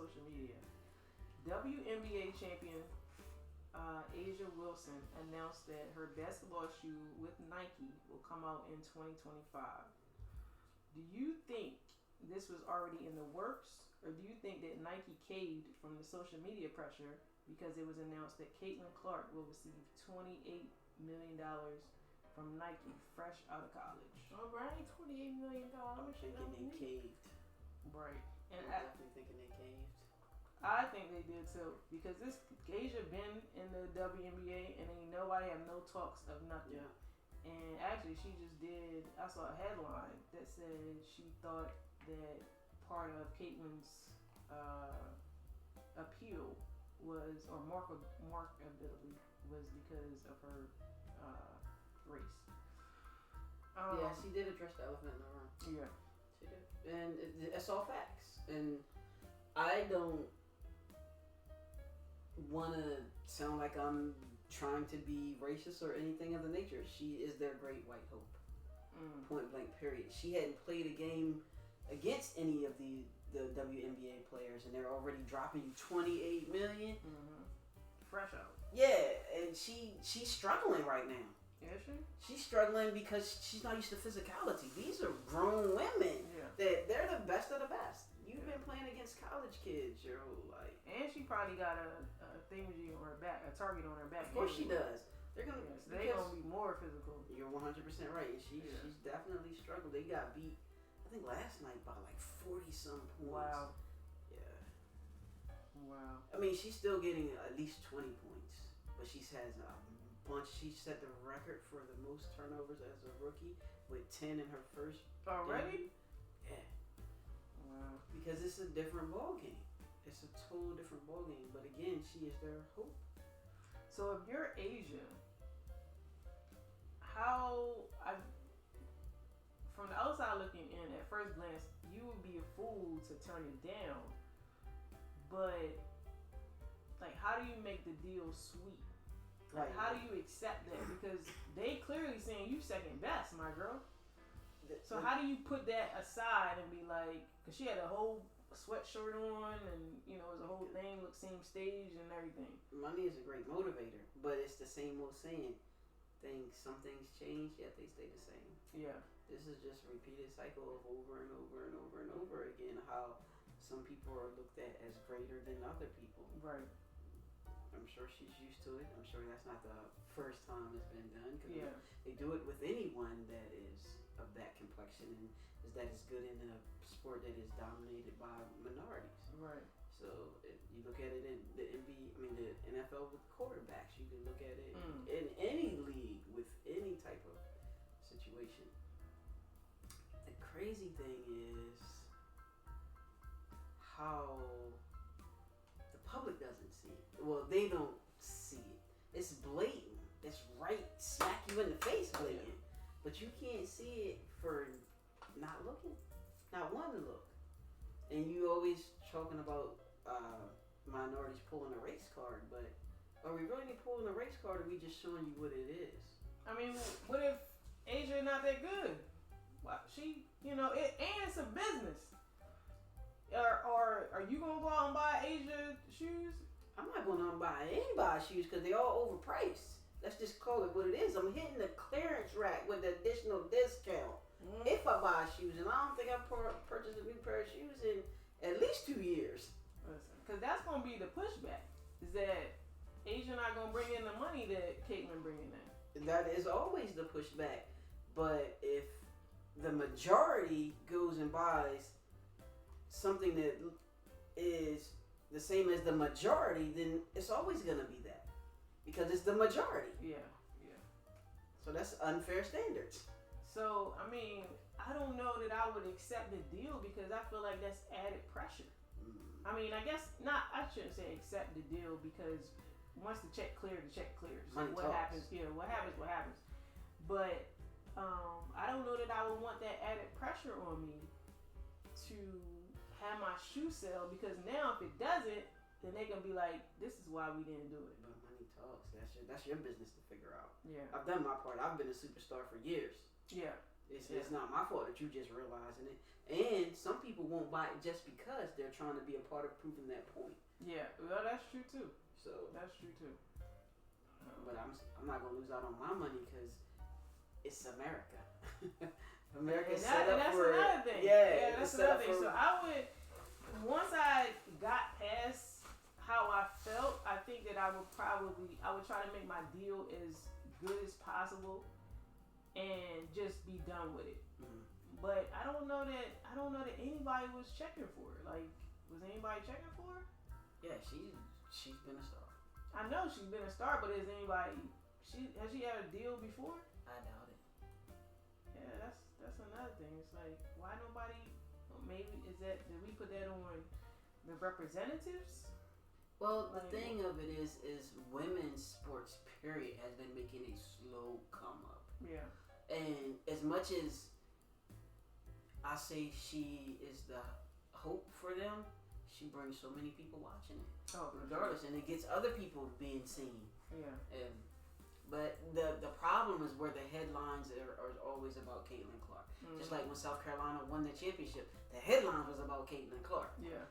social media. WNBA champion Asia Wilson announced that her basketball shoe with Nike will come out in 2025. Do you think this was already in the works, or do you think that Nike caved from the social media pressure because it was announced that Caitlin Clark will receive $28 million from Nike fresh out of college? All right, $28 million. I'm thinking they caved. Right. And I'm definitely thinking they caved. I think they did too, because this Asia been in the WNBA and ain't nobody have no talks of nothing. Yeah. And actually, she just did. I saw a headline that said she thought that part of Caitlin's appeal was, or markability, was because of her race. Yeah, she did address the elephant in the room. Yeah, she did, and it's all facts. And I don't want to sound like I'm trying to be racist or anything of the nature. She is their great white hope. Point blank, period. She hadn't played a game against any of the WNBA players, and they're already dropping you $28 million. Fresh out. Yeah, and she's struggling right now. Is she? She's struggling because she's not used to physicality. These are grown women. Yeah. That they're the best of the best. You've been playing against college kids your whole life. And she probably got a thingamajig on her back, a target on her back. Of course she does. They're gonna. Yes, they're gonna be more physical. You're 100% right. And she's definitely struggled. They got beat, I think last night by like 40 some points. Wow. Yeah. Wow. I mean, she's still getting at least 20 points, but she has a bunch. She set the record for the most turnovers as a rookie with 10 in her first. Already? Game. Yeah. Wow. Because it's a different ball game. It's a total different ball game. But again, she is their hope. So if you're Asia, from the outside looking in, at first glance, you would be a fool to turn it down. But like, how do you make the deal sweet? Like, how do you accept that? Because they clearly saying you second best, my girl. So how do you put that aside and be like, because she had a whole sweatshirt on, and you know, it was a whole thing, look, same stage and everything. Money is a great motivator, but it's the same old saying. Some things change, yet they stay the same. Yeah. This is just a repeated cycle of over and over and over and over again, how some people are looked at as greater than other people. Right. I'm sure she's used to it. I'm sure that's not the first time it's been done. Yeah. They do it with anyone that is of that complexion and that is good in a sport that is dominated by minorities. Right. So if you look at it in the the NFL with quarterbacks, you can look at it in any league with any type of situation. The crazy thing is how the public doesn't see it. Well, they don't see it. It's blatant. It's right smack you in the face blatant. Yeah. But you can't see it for not looking, not wanting to look. And you always talking about minorities pulling a race card, but are we really pulling a race card, or are we just showing you what it is? I mean, what if Asia not that good? Well, she, and it's a business. Or are you gonna go out and buy Asia shoes? I'm not going to buy anybody's shoes because they're all overpriced. Let's just call it what it is. I'm hitting the clearance rack with the additional discount. If I buy shoes, and I don't think I've purchased a new pair of shoes in at least 2 years. Because that's going to be the pushback, is that Asia not going to bring in the money that Caitlin bringing in. That is always the pushback. But if the majority goes and buys something that is the same as the majority, then it's always going to be that. Because it's the majority. Yeah. So that's unfair standards. So, I mean, I don't know that I would accept the deal because I feel like that's added pressure. I mean, I guess not. I shouldn't say accept the deal because once the check clears, the check clears. So what happens? Yeah, what happens. But I don't know that I would want that added pressure on me to have my shoe sell, because now if it doesn't, then they gonna be like, this is why we didn't do it. But money talks. That's your business to figure out. Yeah. I've done my part. I've been a superstar for years. Yeah. It's not my fault that you just realizing it. And some people won't buy it just because they're trying to be a part of proving that point. Yeah, well, that's true too. So that's true too. But I'm not gonna lose out on my money because it's America. America set up that's for another thing. Yeah, that's another thing. So I would, once I got past how I felt, I think that I would try to make my deal as good as possible and just be done with it. Mm-hmm. But I don't know that anybody was checking for her. Like, was anybody checking for her? Yeah, she's been a star. I know she's been a star, but has anybody? Has she had a deal before? I doubt it. Yeah, that's another thing. It's like, why nobody? Maybe did we put that on the representatives? Well, the thing of it is women's sports period has been making a slow come up. Yeah. And as much as I say she is the hope for them, she brings so many people watching it. Oh, regardless, and it gets other people being seen. Yeah. But the problem is where the headlines are always about Caitlin Clark. Mm-hmm. Just like when South Carolina won the championship, the headline was about Caitlin Clark. Yeah.